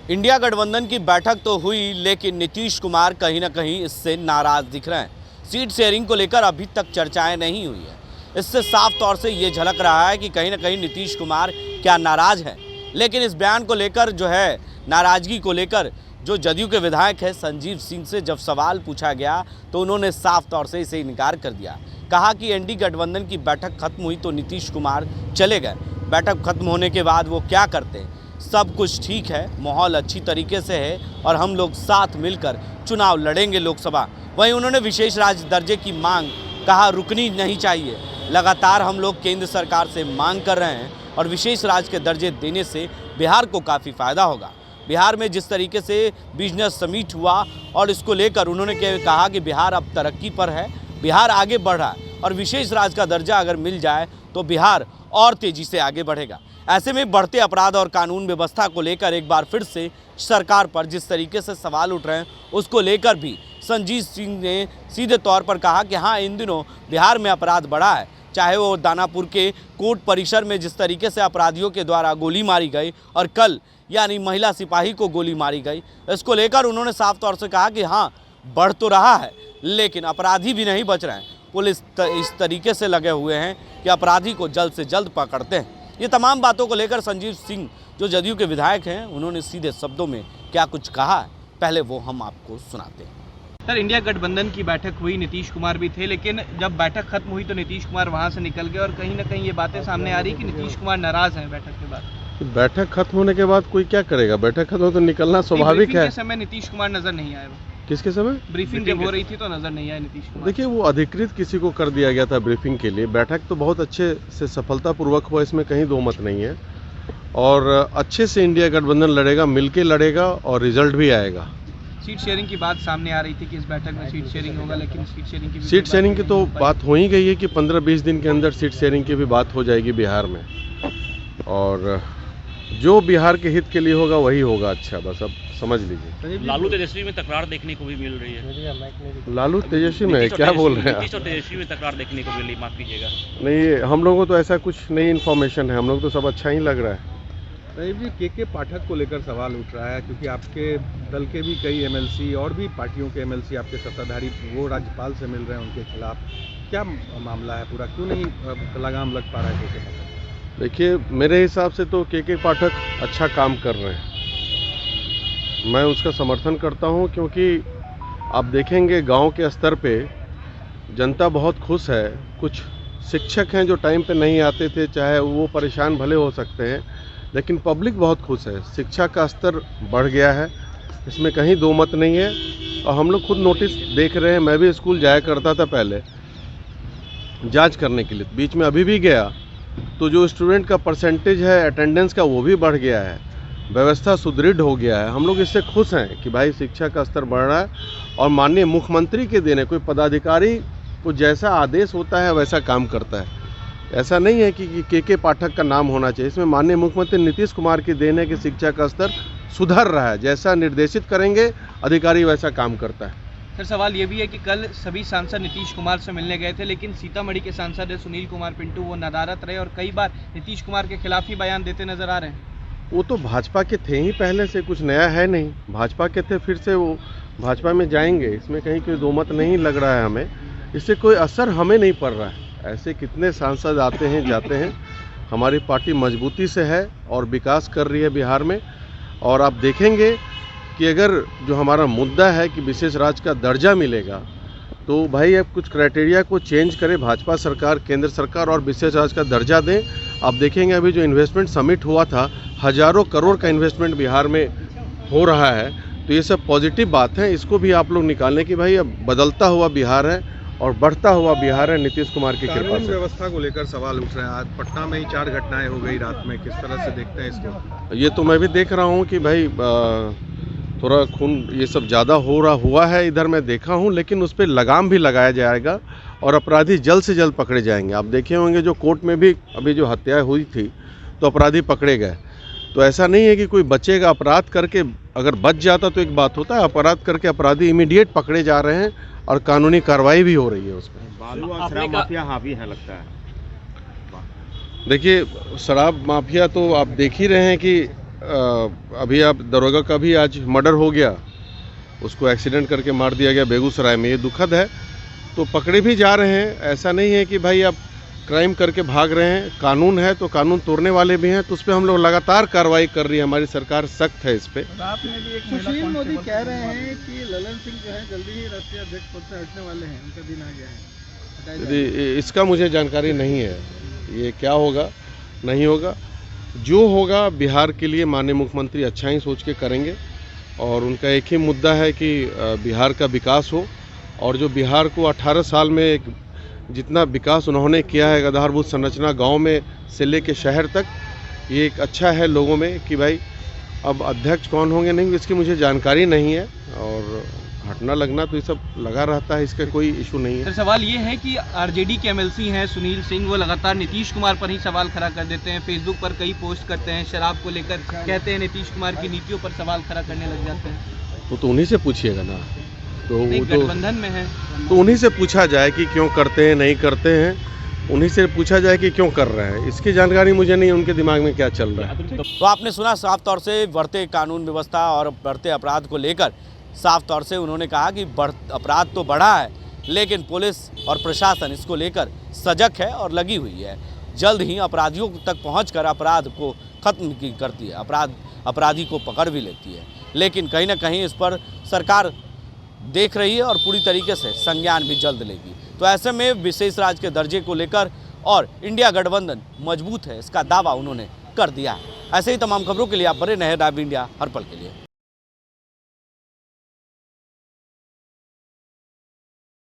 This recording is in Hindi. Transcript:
इंडिया गठबंधन की बैठक तो हुई, लेकिन नीतीश कुमार कहीं ना कहीं इससे नाराज दिख रहे हैं। सीट शेयरिंग को लेकर अभी तक चर्चाएं नहीं हुई है। इससे साफ तौर से ये झलक रहा है कि कहीं ना कहीं नीतीश कुमार क्या नाराज हैं। लेकिन इस बयान को लेकर जो है नाराजगी को लेकर जो जदयू के विधायक है संजीव सिंह से जब सवाल पूछा गया तो उन्होंने साफ तौर से इसे इनकार कर दिया। कहा कि एनडीए गठबंधन की बैठक खत्म हुई तो नीतीश कुमार चले गए। बैठक खत्म होने के बाद वो क्या करते हैं, सब कुछ ठीक है, माहौल अच्छी तरीके से है और हम लोग साथ मिलकर चुनाव लड़ेंगे लोकसभा। वहीं उन्होंने विशेष राज्य दर्जे की मांग कहा रुकनी नहीं चाहिए। लगातार हम लोग केंद्र सरकार से मांग कर रहे हैं और विशेष राज्य के दर्जे देने से बिहार को काफ़ी फ़ायदा होगा। बिहार में जिस तरीके से बिजनेस समिट हुआ और इसको लेकर उन्होंने कहा कि बिहार अब तरक्की पर है, बिहार आगे बढ़ रहा है और विशेष राज्य का दर्जा अगर मिल जाए तो बिहार और तेज़ी से आगे बढ़ेगा। ऐसे में बढ़ते अपराध और कानून व्यवस्था को लेकर एक बार फिर से सरकार पर जिस तरीके से सवाल उठ रहे हैं उसको लेकर भी संजीव सिंह ने सीधे तौर पर कहा कि हाँ, इन दिनों बिहार में अपराध बढ़ा है। चाहे वो दानापुर के कोर्ट परिसर में जिस तरीके से अपराधियों के द्वारा गोली मारी गई और कल यानी महिला सिपाही को गोली मारी गई, इसको लेकर उन्होंने साफ तौर से कहा कि हाँ, बढ़ तो रहा है लेकिन अपराधी भी नहीं बच रहे हैं। पुलिस इस तरीके से लगे हुए हैं कि अपराधी को जल्द से जल्द पकड़ते हैं। ये तमाम बातों को लेकर संजीव सिंह जो जदयू के विधायक हैं उन्होंने सीधे शब्दों में क्या कुछ कहा है, पहले वो हम आपको सुनाते हैं। सर, इंडिया गठबंधन की बैठक हुई, नीतीश कुमार भी थे, लेकिन जब बैठक खत्म हुई तो नीतीश कुमार वहां से निकल गए और कहीं ना कहीं ये बातें सामने आ रही कि नीतीश कुमार नाराज हैं बैठक के बाद। बैठक खत्म होने के बाद कोई क्या करेगा? बैठक खत्म हो तो निकलना स्वाभाविक है। के समय नीतीश कुमार नजर नहीं आए। किसके समय? ब्रीफिंग जब हो रही थी तो नजर नहीं आए नीतीश कुमार। देखिए, वो अधिकृत किसी को कर दिया गया था ब्रीफिंग के लिए। बैठक तो बहुत अच्छे से सफलतापूर्वक हुआ, इसमें कहीं दो मत नहीं है और अच्छे से इंडिया गठबंधन लड़ेगा, मिलके लड़ेगा और रिजल्ट भी आएगा। सीट शेयरिंग की बात सामने आ रही थी कि इस बैठक में सीट शेयरिंग होगा, लेकिन सीट शेयरिंग की तो बात हो ही गई है कि 15-20 दिन के अंदर सीट शेयरिंग की भी बात हो जाएगी बिहार में और जो बिहार के हित के लिए होगा वही होगा। अच्छा, बस अब समझ लीजिए। लालू तेजस्वी में तकरार देखने को भी मिल रही है। लालू तेजस्वी में क्या बोल रहे हैं? नीतीश और तेजस्वी में तकरार देखने को मिल रही, माफ कीजिएगा। नहीं, हम लोगों को तो ऐसा कुछ नई इन्फॉर्मेशन है, हम लोग तो सब अच्छा ही लग रहा है। राजीव जी, के पाठक को लेकर सवाल उठ रहा है क्योंकि आपके दल के भी कई एमएलसी और भी पार्टियों के एमएलसी आपके सत्ताधारी वो राज्यपाल से मिल रहे हैं, उनके खिलाफ क्या मामला है पूरा, क्यों नहीं लगाम लग पा रहा है के पाठक? देखिए, मेरे हिसाब से तो के पाठक अच्छा काम कर रहे हैं, मैं उसका समर्थन करता हूं क्योंकि आप देखेंगे गांव के स्तर पे जनता बहुत खुश है। कुछ शिक्षक हैं जो टाइम पे नहीं आते थे, चाहे वो परेशान भले हो सकते हैं, लेकिन पब्लिक बहुत खुश है। शिक्षा का स्तर बढ़ गया है, इसमें कहीं दो मत नहीं है और हम लोग खुद नोटिस देख रहे हैं। मैं भी स्कूल जाया करता था पहले जांच करने के लिए, बीच में अभी भी गया तो जो स्टूडेंट का परसेंटेज है अटेंडेंस का वो भी बढ़ गया है, व्यवस्था सुदृढ़ हो गया है। हम लोग इससे खुश हैं कि भाई शिक्षा का स्तर बढ़ रहा है और माननीय मुख्यमंत्री के देने कोई पदाधिकारी को जैसा आदेश होता है वैसा काम करता है। ऐसा नहीं है कि के पाठक का नाम होना चाहिए, इसमें माननीय मुख्यमंत्री नीतीश कुमार की देन है कि शिक्षा का स्तर सुधर रहा है। जैसा निर्देशित करेंगे अधिकारी वैसा काम करता है। सर, सवाल ये भी है कि कल सभी सांसद नीतीश कुमार से मिलने गए थे, लेकिन सीतामढ़ी के सांसद है सुनील कुमार पिंटू, वो नदारत रहे और कई बार नीतीश कुमार के खिलाफ ही बयान देते नजर आ रहे हैं। वो तो भाजपा के थे ही पहले से, कुछ नया है नहीं। भाजपा के थे, फिर से वो भाजपा में जाएंगे, इसमें कहीं कोई दो मत नहीं लग रहा है हमें। इससे कोई असर हमें नहीं पड़ रहा है। ऐसे कितने सांसद आते हैं जाते हैं, हमारी पार्टी मजबूती से है और विकास कर रही है बिहार में। और आप देखेंगे कि अगर जो हमारा मुद्दा है कि विशेष राज्य का दर्जा मिलेगा तो भाई अब कुछ क्राइटेरिया को चेंज करे भाजपा सरकार, केंद्र सरकार और विशेष राज्य का दर्जा दें। आप देखेंगे अभी जो इन्वेस्टमेंट समिट हुआ था, हजारों करोड़ का इन्वेस्टमेंट बिहार में हो रहा है, तो ये सब पॉजिटिव बात है। इसको भी आप लोग निकालें कि भाई अब बदलता हुआ बिहार है और बढ़ता हुआ बिहार है नीतीश कुमार की कृपा से। व्यवस्था को लेकर सवाल उठ रहे हैं। आज पटना में ही 4 घटनाएं हो गई रात में, किस तरह से देखते हैं इसको? ये तो मैं भी देख रहा हूँ कि भाई थोड़ा खून ये सब ज़्यादा हुआ है, इधर मैं देखा हूँ, लेकिन उस पर लगाम भी लगाया जाएगा और अपराधी जल्द से जल्द पकड़े जाएंगे। आप देखे होंगे जो कोर्ट में भी अभी जो हत्या हुई थी तो अपराधी पकड़े गए। तो ऐसा नहीं है कि कोई बचेगा। अपराध करके अगर बच जाता तो एक बात होता है, अपराध करके अपराधी इमीडिएट पकड़े जा रहे हैं और कानूनी कार्रवाई भी हो रही है उसमें। शराब माफिया हावी है लगता है। देखिए, शराब माफिया तो आप देख ही रहे हैं कि अभी आप दरोगा का भी आज मर्डर हो गया, उसको एक्सीडेंट करके मार दिया गया बेगूसराय में, ये दुखद है। तो पकड़े भी जा रहे हैं, ऐसा नहीं है कि भाई अब क्राइम करके भाग रहे हैं। कानून है तो कानून तोड़ने वाले भी हैं, तो उस पर हम लोग लगातार कार्रवाई कर रही है। हमारी सरकार सख्त है इस पे। आपने भी एक सुशील मोदी कह रहे हैं कि ललन सिंह जो है जल्दी ही राष्ट्रीय अध्यक्ष पद से हटने वाले हैं, उनका दिन आ गया है। यदि इसका मुझे जानकारी नहीं है, ये क्या होगा नहीं होगा। जो होगा बिहार के लिए माननीय मुख्यमंत्री अच्छा ही सोच के करेंगे, और उनका एक ही मुद्दा है कि बिहार का विकास हो। और जो बिहार को 18 साल में एक जितना विकास उन्होंने किया है, आधारभूत संरचना गांव में से लेके शहर तक, ये एक अच्छा है लोगों में कि भाई अब अध्यक्ष कौन होंगे नहीं, इसकी मुझे जानकारी नहीं है। और हटना लगना तो ये सब लगा रहता है, इसका कोई इशू नहीं है। सर, सवाल ये है कि आरजेडी के एमएलसी हैं सुनील सिंह, वो लगातार नीतीश कुमार पर ही सवाल खड़ा कर देते हैं, फेसबुक पर कई पोस्ट करते हैं, शराब को लेकर कहते हैं नीतीश कुमार की नीतियों पर सवाल खड़ा करने लग जाते हैं। तो उन्हीं से पूछिएगा ना, तो वो तो गठबंधन में है तो उन्हीं से पूछा जाए कि क्यों करते हैं नहीं करते हैं, उन्हीं से पूछा जाए कि क्यों कर रहे हैं। इसकी जानकारी मुझे नहीं, उनके दिमाग में क्या चल रहा है। तो आपने सुना साफ तौर से बढ़ते कानून व्यवस्था और बढ़ते अपराध को लेकर साफ तौर से उन्होंने कहा कि अपराध तो बढ़ा है, लेकिन पुलिस और प्रशासन इसको लेकर सजग है और लगी हुई है। जल्द ही अपराधियों तक पहुंचकर अपराध को खत्म करती है, अपराधी को पकड़ भी लेती है। लेकिन कहीं ना कहीं इस पर सरकार देख रही है और पूरी तरीके से संज्ञान भी जल्द लेगी। तो ऐसे में विशेष राज्य के दर्जे को लेकर और इंडिया गठबंधन मजबूत है, इसका दावा उन्होंने कर दिया है। ऐसे ही तमाम खबरों के लिए आप बने रहे नायब इंडिया हर पल के लिए।